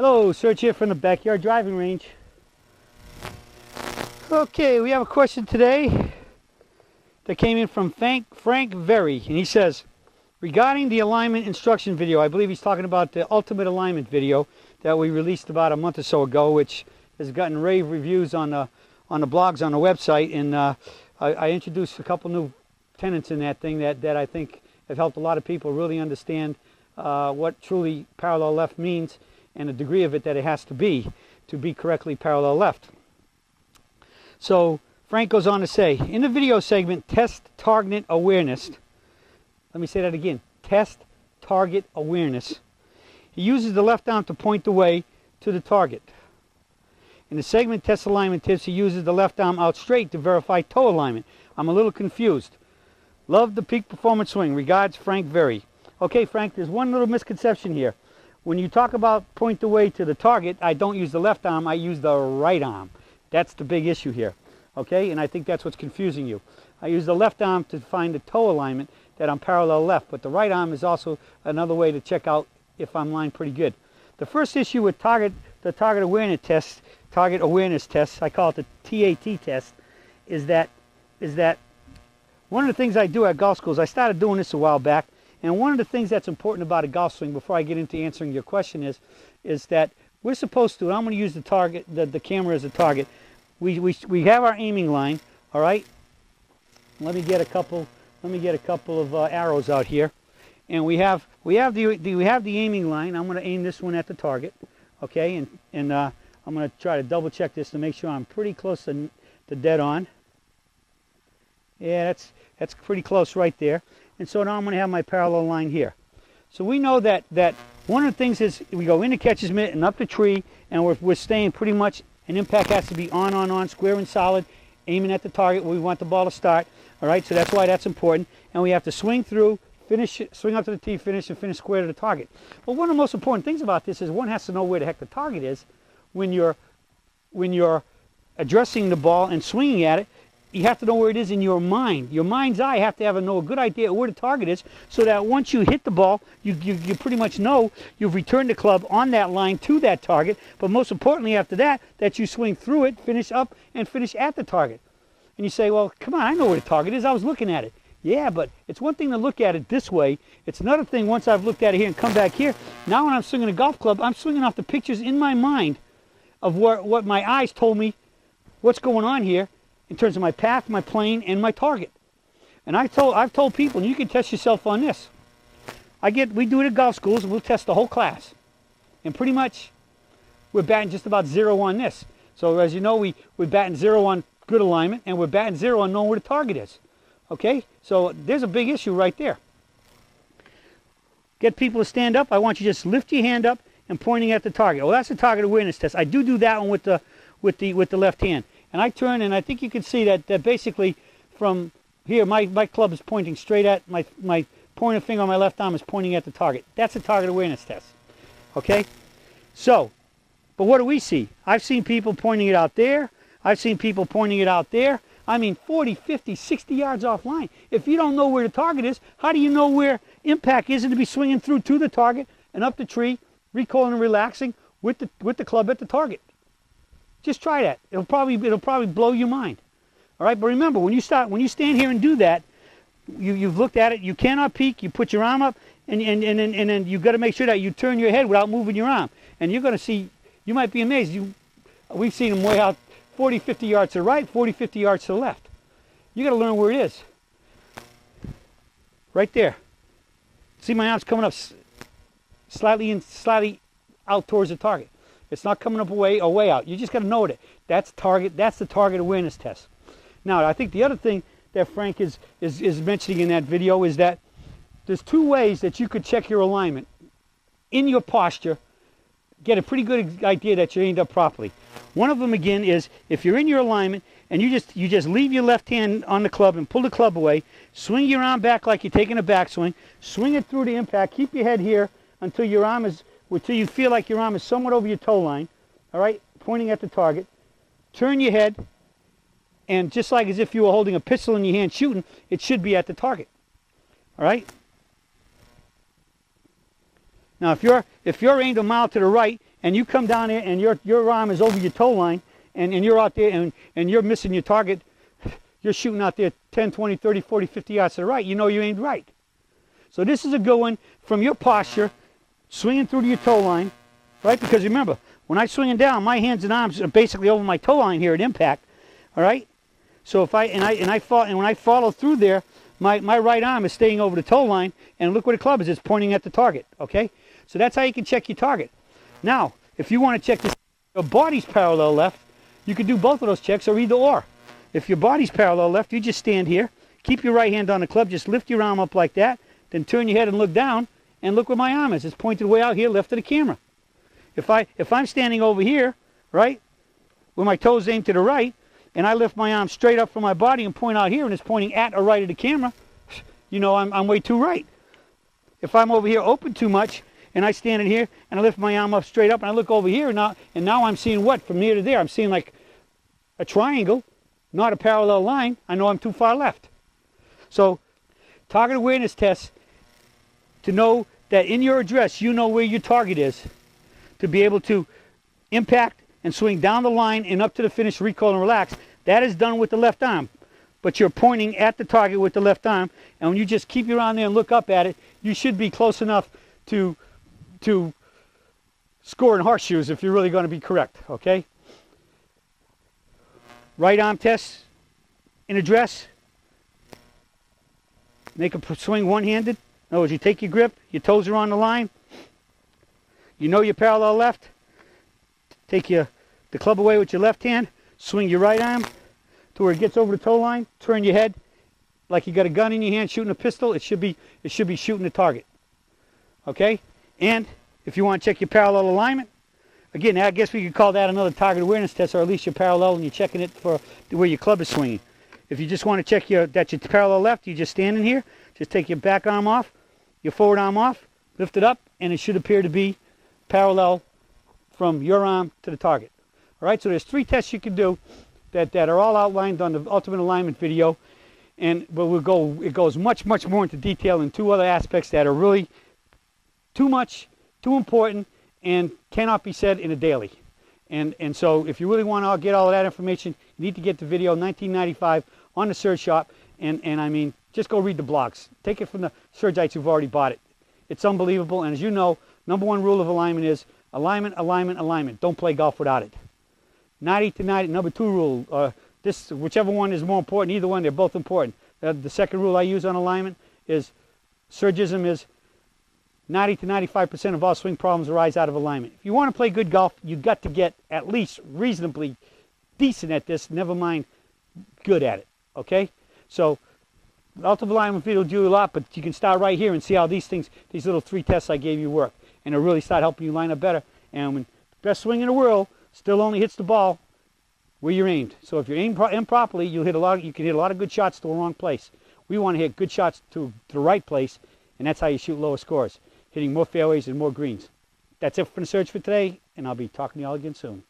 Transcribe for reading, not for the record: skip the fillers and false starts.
Hello, Serge here from the Backyard Driving Range. Okay, we have a question today that came in from Frank Very, and he says, regarding the alignment instruction video, I believe he's talking about the ultimate alignment video that we released about a month or so ago, which has gotten rave reviews on the blogs on the website, and I introduced a couple new tenets in that thing that I think have helped a lot of people really understand what truly parallel left means and the degree of it that it has to be correctly parallel left. So Frank goes on to say, in the video segment, test target awareness. Let me say that again. Test target awareness. He uses the left arm to point the way to the target. In the segment test alignment tips, he uses the left arm out straight to verify toe alignment. I'm a little confused. Love the peak performance swing. Regards, Frank Very. Okay, Frank, there's one little misconception here. When you talk about point the way to the target, I don't use the left arm, I use the right arm. That's the big issue here. Okay, and I think that's what's confusing you. I use the left arm to find the toe alignment that I'm parallel left, but the right arm is also another way to check out if I'm lined pretty good. The first issue with the target awareness test, I call it the TAT test, is that one of the things I do at golf schools, I started doing this a while back, and one of the things that's important about a golf swing, before I get into answering your question, is that we're supposed to, and I'm going to use the camera as a target. We have our aiming line, all right. Let me get a couple of arrows out here, and we have the aiming line. I'm going to aim this one at the target, okay, and I'm going to try to double check this to make sure I'm pretty close to dead on. Yeah, that's pretty close right there. And so now I'm going to have my parallel line here. So we know that one of the things is we go into catcher's mitt and up the tree, and we're staying pretty much, an impact has to be on, square and solid, aiming at the target where we want the ball to start. All right, so that's why that's important. And we have to swing through, swing up to the tee, finish, and finish square to the target. But one of the most important things about this is one has to know where the heck the target is when you're addressing the ball and swinging at it. You have to know where it is in your mind. Your mind's eye have to know a good idea of where the target is, so that once you hit the ball, you pretty much know you've returned the club on that line to that target. But most importantly after that you swing through it, finish up, and finish at the target. And you say, well, come on, I know where the target is. I was looking at it. Yeah, but it's one thing to look at it this way. It's another thing once I've looked at it here and come back here. Now when I'm swinging a golf club, I'm swinging off the pictures in my mind of what my eyes told me what's going on here, in terms of my path, my plane, and my target. And I've told people, and you can test yourself on this. We do it at golf schools, and we'll test the whole class. And pretty much, we're batting just about 0 on this. So as you know, we're batting 0 on good alignment, and we're batting 0 on knowing where the target is. Okay? So there's a big issue right there. Get people to stand up. I want you to just lift your hand up and pointing at the target. Well, that's a target awareness test. I do that one with the left hand. And I turn, and I think you can see that basically from here, my club is pointing straight at, my pointer finger on my left arm is pointing at the target. That's a target awareness test. Okay? So, but what do we see? I've seen people pointing it out there. I've seen people pointing it out there. I mean, 40, 50, 60 yards offline. If you don't know where the target is, how do you know where impact is to be swinging through to the target and up the tree, recoiling and relaxing with the club at the target? Just try that. It'll probably blow your mind. All right, but remember, when you stand here and do that, you've looked at it. You cannot peek. You put your arm up, and then you've got to make sure that you turn your head without moving your arm. And you're going to see. You might be amazed. We've seen them way out 40, 50 yards to the right, 40, 50 yards to the left. You got to learn where it is. Right there. See my arms coming up slightly out towards the target. It's not coming up away or way out. You just got to know it. That's the target awareness test. Now, I think the other thing that Frank is mentioning in that video is that there's 2 ways that you could check your alignment in your posture, get a pretty good idea that you aimed up properly. One of them, again, is if you're in your alignment and you just leave your left hand on the club and pull the club away, swing your arm back like you're taking a backswing, swing it through the impact, keep your head here until you feel like your arm is somewhat over your toe line, all right, pointing at the target. Turn your head, and just like as if you were holding a pistol in your hand shooting, it should be at the target, all right? Now, if you're aimed a mile to the right and you come down there and your arm is over your toe line and you're out there and you're missing your target, you're shooting out there 10, 20, 30, 40, 50 yards to the right, you know you aimed right. So this is a good one from your posture, swinging through to your toe line, right? Because remember, when I'm swinging down, my hands and arms are basically over my toe line here at impact, all right? So if when I follow through there, my right arm is staying over the toe line, and look where the club is. It's pointing at the target, okay? So that's how you can check your target. Now, if you want to check your body's parallel left, you can do both of those checks or either or. If your body's parallel left, you just stand here, keep your right hand on the club, just lift your arm up like that, then turn your head and look down, and look where my arm is. It's pointed way out here left of the camera. If I'm standing over here, right, with my toes aimed to the right, and I lift my arm straight up from my body and point out here, and it's pointing at or right of the camera, you know I'm way too right. If I'm over here open too much, and I stand in here, and I lift my arm up straight up, and I look over here, and now I'm seeing what? From near to there, I'm seeing like a triangle, not a parallel line. I know I'm too far left. So, target awareness tests to know that in your address, you know where your target is, to be able to impact and swing down the line and up to the finish, recoil and relax. That is done with the left arm. But you're pointing at the target with the left arm, and when you just keep your arm there and look up at it, you should be close enough to score in horseshoes if you're really going to be correct, okay? Right arm test in address. Make a swing one-handed. In other words, you take your grip, your toes are on the line. You know your parallel left. Take the club away with your left hand. Swing your right arm to where it gets over the toe line. Turn your head like you got a gun in your hand shooting a pistol. It should be shooting the target. Okay? And if you want to check your parallel alignment, again, I guess we could call that another target awareness test, or at least your parallel, and you're checking it for where your club is swinging. If you just want to check that your parallel left, you just stand in here, just take your back arm off, your forward arm off, lift it up, and it should appear to be parallel from your arm to the target. All right, so there's 3 tests you can do that are all outlined on the Ultimate Alignment video, but it goes much more into detail in 2 other aspects that are really too important, and cannot be said in a daily. And so if you really want to get all of that information, you need to get the video 1995 on the Surge Shop, and I mean, just go read the blogs. Take it from the Surgites who've already bought it. It's unbelievable, and as you know, #1 rule of alignment is alignment, alignment, alignment. Don't play golf without it. 90 to 90, #2 rule, whichever one is more important, either one, they're both important. The second rule I use on alignment is, Surgism is 90 to 95% of all swing problems arise out of alignment. If you want to play good golf, you've got to get at least reasonably decent at this, never mind good at it, okay? So, the Ultimate Alignment video will do a lot, but you can start right here and see how these little 3 tests I gave you work. And it'll really start helping you line up better. And when the best swing in the world still only hits the ball where you're aimed. So if you're aimed improperly, you can hit a lot of good shots to the wrong place. We want to hit good shots to the right place, and that's how you shoot lower scores, hitting more fairways and more greens. That's it for the Surge for today, and I'll be talking to you all again soon.